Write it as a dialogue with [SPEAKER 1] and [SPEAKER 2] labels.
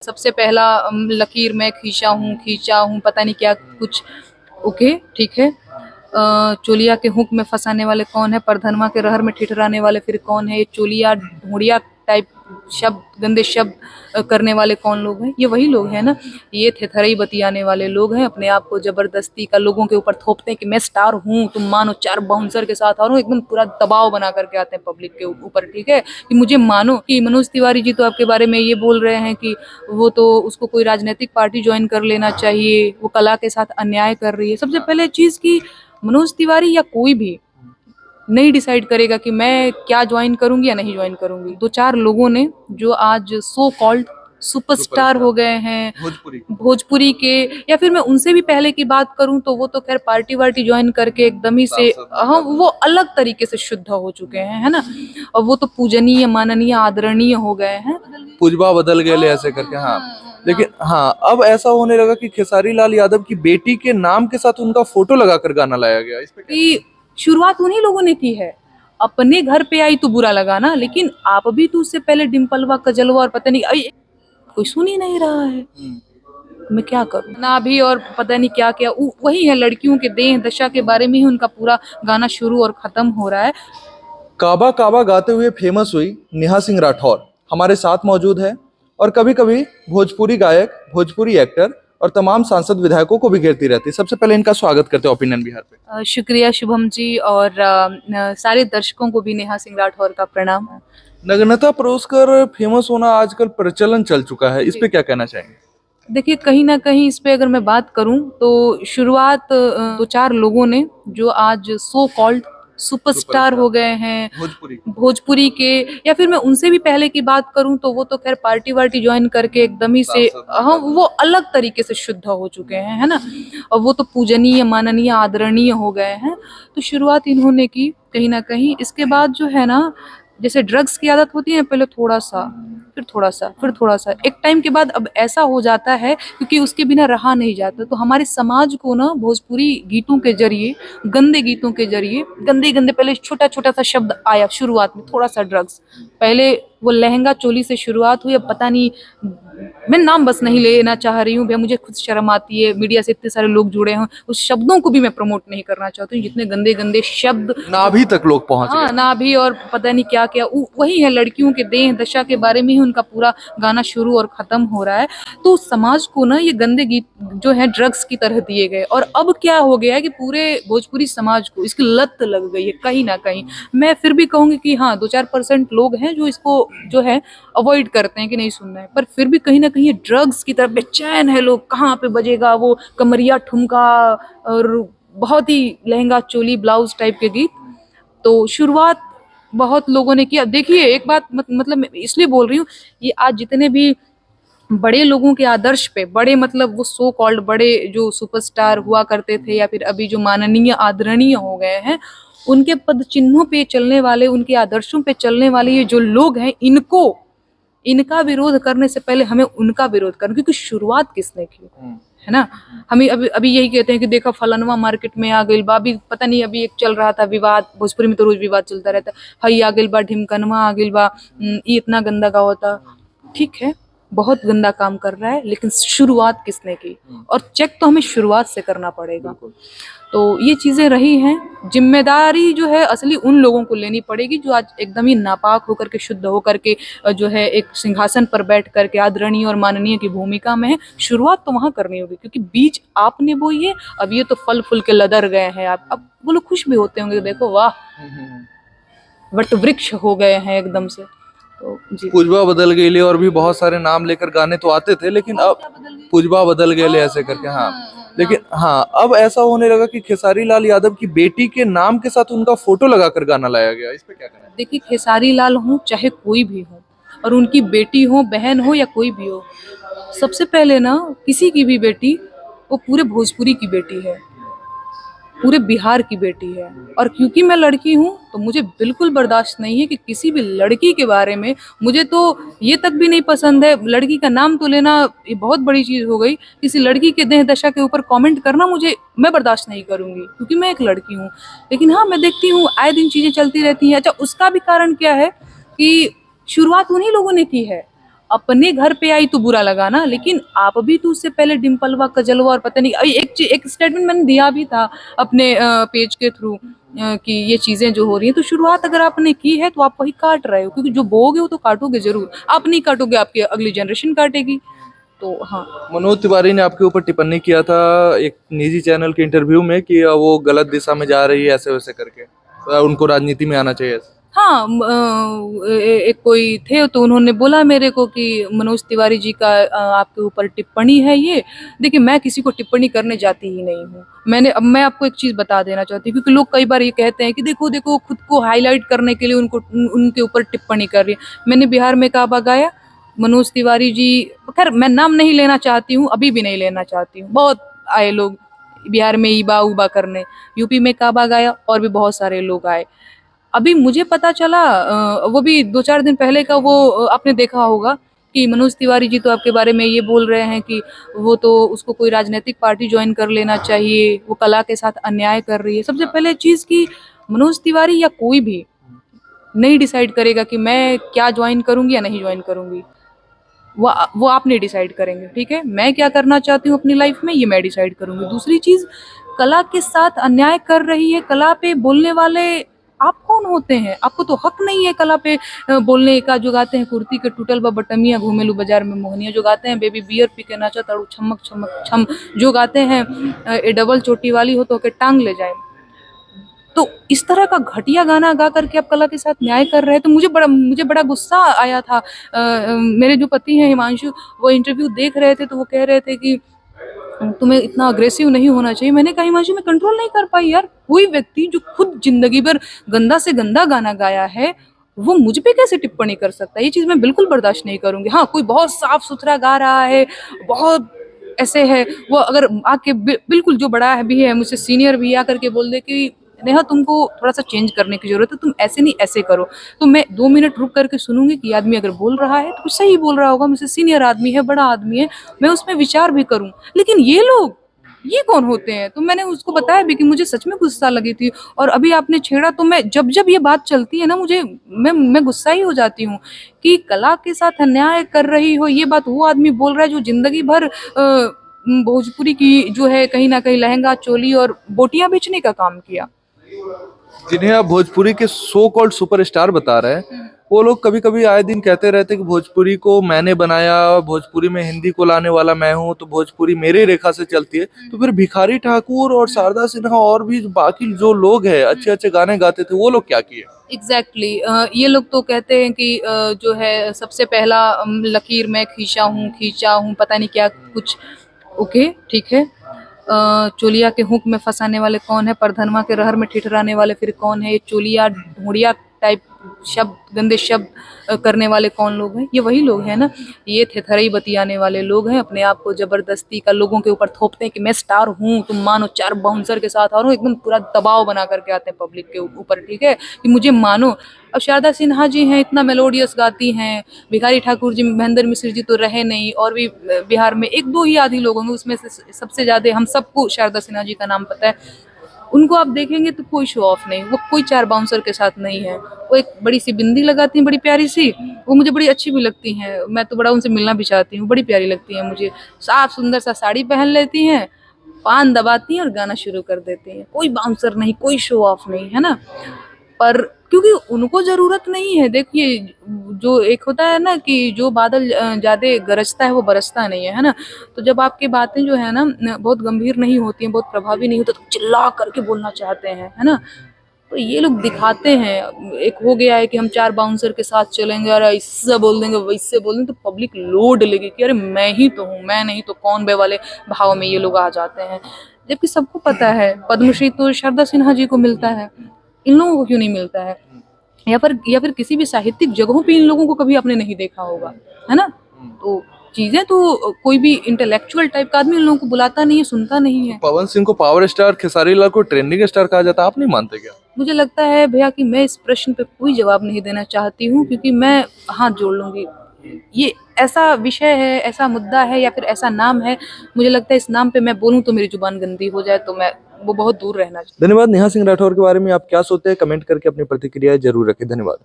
[SPEAKER 1] सबसे पहला लकीर मैं खींचा हूँ पता नहीं क्या कुछ। ओके ठीक है। चोलिया के हुक में फंसाने वाले कौन है, परधनवा के रहर में ठिठुराने वाले फिर कौन है, ये चोलिया ढूंढिया टाइप शब्द गंदे शब्द करने वाले कौन लोग हैं, ये वही लोग हैं ना। ये थेथरई बतियाने वाले लोग हैं, अपने आप को जबरदस्ती का लोगों के ऊपर थोपते हैं कि मैं स्टार हूँ, तुम मानो, 4 बाउंसर के साथ आ रहा हूँ, एकदम पूरा दबाव बना करके आते हैं पब्लिक के ऊपर। ठीक है कि मुझे मानो कि मनोज तिवारी जी तो आपके बारे में ये बोल रहे हैं कि वो तो उसको कोई राजनीतिक पार्टी ज्वाइन कर लेना चाहिए, वो कला के साथ अन्याय कर रही है। सबसे पहले चीज की मनोज तिवारी या कोई भी नहीं डिसाइड करेगा कि मैं क्या ज्वाइन करूंगी या नहीं ज्वाइन करूंगी। 2-4 लोगों ने जो आज सो कॉल्ड सुपरस्टार हो गए हैं भोजपुरी के, या फिर मैं उनसे भी पहले की बात करूं तो वो तो खैर पार्टी वार्टी ज्वाइन करके एकदम ही से हाँ वो अलग तरीके से शुद्ध हो चुके हैं, है ना। और वो तो पूजनीय माननीय आदरणीय हो गए हैं।
[SPEAKER 2] पुजबा बदल गए ऐसे करके। हाँ लेकिन हाँ अब ऐसा होने लगा कि खेसारी लाल यादव की बेटी के नाम के साथ उनका फोटो लगाकर गाना लाया गया। इस पे
[SPEAKER 1] कि शुरुआत उन्हीं लोगों ने की है। अपने घर पे आई तो बुरा लगा ना, लेकिन आप भी तो उससे पहले डिम्पलवा कजलवा और पता नहीं कोई सुन ही नहीं रहा है। मैं क्या करूं ना भी, और पता नहीं क्या क्या वही है, लड़कियों के देह दशा के बारे में ही उनका पूरा गाना शुरू और खत्म हो रहा है।
[SPEAKER 2] काबा काबा गाते हुए फेमस हुई नेहा सिंह राठौर हमारे साथ मौजूद है, और कभी कभी भोजपुरी गायक, भोजपुरी एक्टर और तमाम सांसद विधायकों को भी घेरती रहती है। सबसे पहले इनका स्वागत करते हैं ओपिनियन बिहार पे।
[SPEAKER 1] शुक्रिया शुभम जी, और सारे दर्शकों को भी नेहा सिंह राठौर का प्रणाम।
[SPEAKER 2] नग्नता परोसकर फेमस होना आजकल प्रचलन चल चुका है, इस पे क्या कहना चाहेंगे?
[SPEAKER 1] देखिए कहीं ना कहीं इस पे अगर मैं बात करूं तो शुरुआत 2-4 लोगों ने जो आज सो कॉल्ड सुपरस्टार हो गए हैं भोजपुरी के, या फिर मैं उनसे भी पहले की बात करूं तो वो तो खैर पार्टी वार्टी ज्वाइन करके एकदम ही से हाँ वो अलग तरीके से शुद्ध हो चुके हैं, है ना। और वो तो पूजनीय माननीय आदरणीय हो गए हैं। तो शुरुआत इन्होंने की कहीं ना कहीं। इसके बाद जो है ना, जैसे ड्रग्स की आदत होती है, पहले थोड़ा सा फिर थोड़ा सा फिर थोड़ा सा, एक टाइम के बाद अब ऐसा हो जाता है क्योंकि उसके बिना रहा नहीं जाता। तो हमारे समाज को ना भोजपुरी गीतों के जरिए, गंदे गीतों के जरिए, गंदे गंदे, पहले छोटा छोटा सा शब्द आया शुरुआत में, थोड़ा सा ड्रग्स, पहले वो लहंगा चोली से शुरुआत हुई। अब पता नहीं, मैं नाम बस नहीं लेना चाह रही हूँ भैया, मुझे खुद शर्म आती है, मीडिया से इतने सारे लोग जुड़े हैं, उस शब्दों को भी मैं प्रमोट नहीं करना चाहती हूँ, जितने गंदे गंदे शब्द
[SPEAKER 2] नाभि तक लोग पहुंच
[SPEAKER 1] हाँ
[SPEAKER 2] गए।
[SPEAKER 1] नाभि और पता नहीं क्या क्या वही है, लड़कियों के देह दशा के बारे में ही उनका पूरा गाना शुरू और खत्म हो रहा है। तो समाज को ना ये गंदे गीत जो है ड्रग्स की तरह दिए गए, और अब क्या हो गया है कि पूरे भोजपुरी समाज को इसकी लत लग गई है कहीं ना कहीं। मैं फिर भी कहूंगी कि हाँ 2-4% लोग हैं जो इसको जो है अवॉइड करते हैं कि नहीं सुनना है, पर फिर भी कहीं ना कहीं ये ड्रग्स की तरफ बेचैन है लोग, कहाँ पे बजेगा वो कमरिया ठुमका और बहुत ही लहंगा चोली ब्लाउज टाइप के गीत। तो शुरुआत बहुत लोगों ने किया। देखिए एक बात मतलब मैं इसलिए बोल रही हूँ, ये आज जितने भी बड़े लोगों के आदर्श पे, बड़े मतलब वो सो कॉल्ड बड़े जो सुपरस्टार हुआ करते थे या फिर अभी जो माननीय आदरणीय हो गए हैं, उनके पद चिन्हों पे चलने वाले, उनके आदर्शों पे चलने वाले ये जो लोग हैं, इनका विरोध करने से पहले हमें उनका विरोध करना, क्योंकि शुरुआत किसने की है ना। हम अभी अभी यही कहते हैं कि देखा फलनवा मार्केट में आ गई बा, अभी पता नहीं अभी एक चल रहा था विवाद, भोजपुरी में तो रोज विवाद चलता रहता है, हई आ गई बा, ढिमकनवा आ गई बा, ये इतना गंदा गाँव था। ठीक है, बहुत गंदा काम कर रहा है, लेकिन शुरुआत किसने की, और चेक तो हमें शुरुआत से करना पड़ेगा। तो ये चीजें रही हैं, जिम्मेदारी जो है असली उन लोगों को लेनी पड़ेगी जो आज एकदम ही नापाक होकर के, शुद्ध होकर के जो है एक सिंहासन पर बैठ करके आदरणीय और माननीय की भूमिका में है। शुरुआत तो वहां करनी होगी, क्योंकि बीज आपने बोई है, अब ये तो फल फूल के लदर गए हैं। आप अब वो लोग खुश भी होते होंगे, देखो वाह वट वृक्ष हो गए हैं एकदम से। तो जी
[SPEAKER 2] पुजबा बदल गए, और भी बहुत सारे नाम लेकर गाने तो आते थे, लेकिन अब पुजबा बदल गए ऐसे करके। हाँ लेकिन हाँ अब ऐसा होने लगा कि खेसारी लाल यादव की बेटी के नाम के साथ उनका फोटो लगाकर गाना लाया गया। इस पे क्या कहना है?
[SPEAKER 1] देखिए खेसारी लाल हो चाहे कोई भी हो, और उनकी बेटी हो, बहन हो या कोई भी हो, सबसे पहले ना किसी की भी बेटी वो पूरे भोजपुरी की बेटी है, पूरे बिहार की बेटी है। और क्योंकि मैं लड़की हूँ तो मुझे बिल्कुल बर्दाश्त नहीं है कि किसी भी लड़की के बारे में, मुझे तो ये तक भी नहीं पसंद है, लड़की का नाम तो लेना ये बहुत बड़ी चीज हो गई, किसी लड़की के देह दशा के ऊपर कमेंट करना मैं बर्दाश्त नहीं करूंगी, क्योंकि मैं एक लड़की हूँ। लेकिन हाँ मैं देखती हूँ आए दिन चीजें चलती रहती हैं। अच्छा उसका भी कारण क्या है कि शुरुआत उन्हीं लोगों ने की है, अपने घर पे आई तो बुरा लगा ना, लेकिन आप भी तो उससे पहले डिम्पलवा कजलवा और पता नहीं एक स्टेटमेंट मैंने दिया भी था अपने पेज के थ्रू कि ये चीजें जो हो रही हैं, तो शुरुआत अगर आपने की है तो आप वही काट रहे हो, क्योंकि जो बोओगे वो तो काटोगे जरूर, आप नहीं काटोगे आपकी अगली जनरेशन काटेगी। तो हाँ।
[SPEAKER 2] मनोज तिवारी ने आपके ऊपर टिप्पणी किया था एक निजी चैनल के इंटरव्यू में कि वो गलत दिशा में जा रही है ऐसे वैसे करके, तो उनको राजनीति में आना चाहिए ऐसे।
[SPEAKER 1] हाँ, एक कोई थे तो उन्होंने बोला मेरे को कि मनोज तिवारी जी का आपके ऊपर टिप्पणी है ये। देखिए, मैं किसी को टिप्पणी करने जाती ही नहीं हूँ। मैं आपको एक चीज बता देना चाहती हूँ, क्योंकि लोग कई बार ये कहते हैं कि देखो देखो खुद को हाईलाइट करने के लिए उनके ऊपर टिप्पणी कर रही है। मैंने बिहार में काबा गाया, मनोज तिवारी जी, खैर मैं नाम नहीं लेना चाहती हूँ, अभी भी नहीं लेना चाहती हूँ, बहुत आए लोग बिहार में ईबा उबा करने, यूपी में काबा गाया और भी बहुत सारे लोग आए। अभी मुझे पता चला वो भी 2-4 दिन पहले का, वो आपने देखा होगा कि मनोज तिवारी जी तो आपके बारे में ये बोल रहे हैं कि वो तो उसको कोई राजनीतिक पार्टी ज्वाइन कर लेना चाहिए, वो कला के साथ अन्याय कर रही है। सबसे पहले चीज कि मनोज तिवारी या कोई भी नहीं डिसाइड करेगा कि मैं क्या ज्वाइन करूंगी या नहीं ज्वाइन करूंगी, वो आप नहीं डिसाइड करेंगे, ठीक है। मैं क्या करना चाहती हूँ अपनी लाइफ में ये मैं डिसाइड करूंगी। दूसरी चीज, कला के साथ अन्याय कर रही है, कला पे बोलने वाले आप कौन होते हैं? आपको तो हक नहीं है कला पे बोलने का। जो गाते हैं कुर्ती के टूटल बा बटमिया घूमेलू बाजार में मोहनिया, जो गाते हैं बेबी बियर पी के नाचा ताड़ू छमक छमक छम, जो गाते हैं ए डबल चोटी वाली हो तो के टांग ले जाए, तो इस तरह का घटिया गाना गा करके आप कला के साथ न्याय कर रहे हैं। तो मुझे बड़ा गुस्सा आया था। मेरे जो पति हैं हिमांशु, वो इंटरव्यू देख रहे थे तो वो कह रहे थे कि तुम्हें इतना अग्रेसिव नहीं होना चाहिए। मैंने कहा हिमांशु मैं कंट्रोल नहीं कर पाई यार। कोई व्यक्ति जो खुद जिंदगी भर गंदा से गंदा गाना गाया है, वो मुझ पे कैसे टिप्पणी कर सकता है? ये चीज मैं बिल्कुल बर्दाश्त नहीं करूंगी। हाँ, कोई बहुत साफ सुथरा गा रहा है, बहुत ऐसे है, वो अगर आके बिल्कुल जो बड़ा है भी है, मुझसे सीनियर भी आकर के बोल दे कि नेहा तुमको थोड़ा सा चेंज करने की जरूरत है, तुम ऐसे नहीं ऐसे करो, तो मैं 2 मिनट रुक करके सुनूंगी कि आदमी अगर बोल रहा है तो कुछ सही बोल रहा होगा, मुझसे सीनियर आदमी है, बड़ा आदमी है, मैं उसमें विचार भी करूं। लेकिन ये लोग, ये कौन होते हैं? तो मैंने उसको बताया भी कि मुझे सच में गुस्सा लगी थी। और अभी आपने छेड़ा तो मैं जब जब ये बात चलती है ना, मुझे मैं गुस्सा ही हो जाती हूँ कि कला के साथ अन्याय कर रही हो, ये बात वो आदमी बोल रहा है जो जिंदगी भर भोजपुरी की जो है कहीं ना कहीं लहंगा चोली और बोटियां बेचने का काम किया।
[SPEAKER 2] जिन्हें आप भोजपुरी के सो कॉल्ड सुपरस्टार बता रहे हैं, वो लोग कभी कभी आए दिन कहते रहते हैं कि भोजपुरी को मैंने बनाया, भोजपुरी में हिंदी को लाने वाला मैं हूँ, तो भोजपुरी मेरे रेखा से चलती है। तो फिर भिखारी ठाकुर और शारदा सिन्हा और भी बाकी जो लोग हैं अच्छे अच्छे गाने गाते थे, वो लोग क्या किए?
[SPEAKER 1] एग्जैक्टली ये लोग तो कहते हैं कि जो है सबसे पहला लकीर मैं खींचा हूँ पता नहीं क्या कुछ। ओके, ठीक है। चोलिया के हुक में फंसाने वाले कौन है? परधनवा के रहर में ठिठराने वाले फिर कौन है? ये चोलिया ढूंढिया टाइप शब्द, गंदे शब्द करने वाले कौन लोग हैं? ये वही लोग हैं ना। ये थेथरई बतियाने वाले लोग हैं, अपने आप को जबरदस्ती का लोगों के ऊपर थोपते हैं कि मैं स्टार हूँ, तुम मानो। 4 बाउंसर के साथ आ रहा हूँ, एकदम पूरा दबाव बना करके आते हैं पब्लिक के ऊपर, ठीक है, कि मुझे मानो। अब शारदा सिन्हा जी हैं, इतना मेलोडियस गाती हैं। भिखारी ठाकुर जी, महेंद्र मिश्र जी तो रहे नहीं, और भी बिहार में 1-2 ही आदि लोग होंगे, उसमें से सबसे ज्यादा हम सबको शारदा सिन्हा जी का नाम पता है। उनको आप देखेंगे तो कोई शो ऑफ नहीं, वो कोई 4 बाउंसर के साथ नहीं है। वो एक बड़ी सी बिंदी लगाती हैं, बड़ी प्यारी सी, वो मुझे बड़ी अच्छी भी लगती हैं। मैं तो बड़ा उनसे मिलना भी चाहती हूँ, बड़ी प्यारी लगती हैं मुझे। साफ सुंदर सा साड़ी पहन लेती हैं, पान दबाती हैं और गाना शुरू कर देती हैं। कोई बाउंसर नहीं, कोई शो ऑफ नहीं, है ना। पर क्योंकि उनको जरूरत नहीं है। देखिए, जो एक होता है ना कि जो बादल ज्यादा गरजता है वो बरसता नहीं है ना। तो जब आपकी बातें जो है ना बहुत गंभीर नहीं होती हैं, बहुत प्रभावी नहीं होता, तो चिल्ला करके बोलना चाहते हैं, है ना। तो ये लोग दिखाते हैं, एक हो गया है कि हम 4 बाउंसर के साथ चलेंगे और ऐसा बोल देंगे वैसे बोल देंगे, तो पब्लिक लोड लेगी कि अरे मैं ही तो हूँ, मैं नहीं तो कौन बे वाले भाव में ये लोग आ जाते हैं। जबकि सबको पता है पद्मश्री तो शारदा सिन्हा जी को मिलता है, इन लोगों को क्यों नहीं मिलता है? या फिर किसी भी साहित्यिक जगहों पे इन लोगों को कभी आपने नहीं देखा होगा, है ना। तो चीजें तो कोई भी इंटेलेक्चुअल टाइप का आदमी इन लोगों को बुलाता नहीं है, सुनता नहीं है।
[SPEAKER 2] पवन सिंह को पावर स्टार, खेसारी लाल को ट्रेंडिंग स्टार कहा जाता है, आप नहीं मानते क्या?
[SPEAKER 1] मुझे लगता है भैया कि मैं इस प्रश्न पे कोई जवाब नहीं देना चाहती हूँ, क्योंकि मैं हाथ जोड़ लूंगी। ये ऐसा विषय है, ऐसा मुद्दा है, या फिर ऐसा नाम है, मुझे लगता है इस नाम पे मैं बोलूँ तो मेरी जुबान गंदी हो जाए, तो मैं वो बहुत दूर रहना चाहिए।
[SPEAKER 2] धन्यवाद। नेहा सिंह राठौर के बारे में आप क्या सोचते हैं, कमेंट करके अपनी प्रतिक्रिया जरूर रखें। धन्यवाद।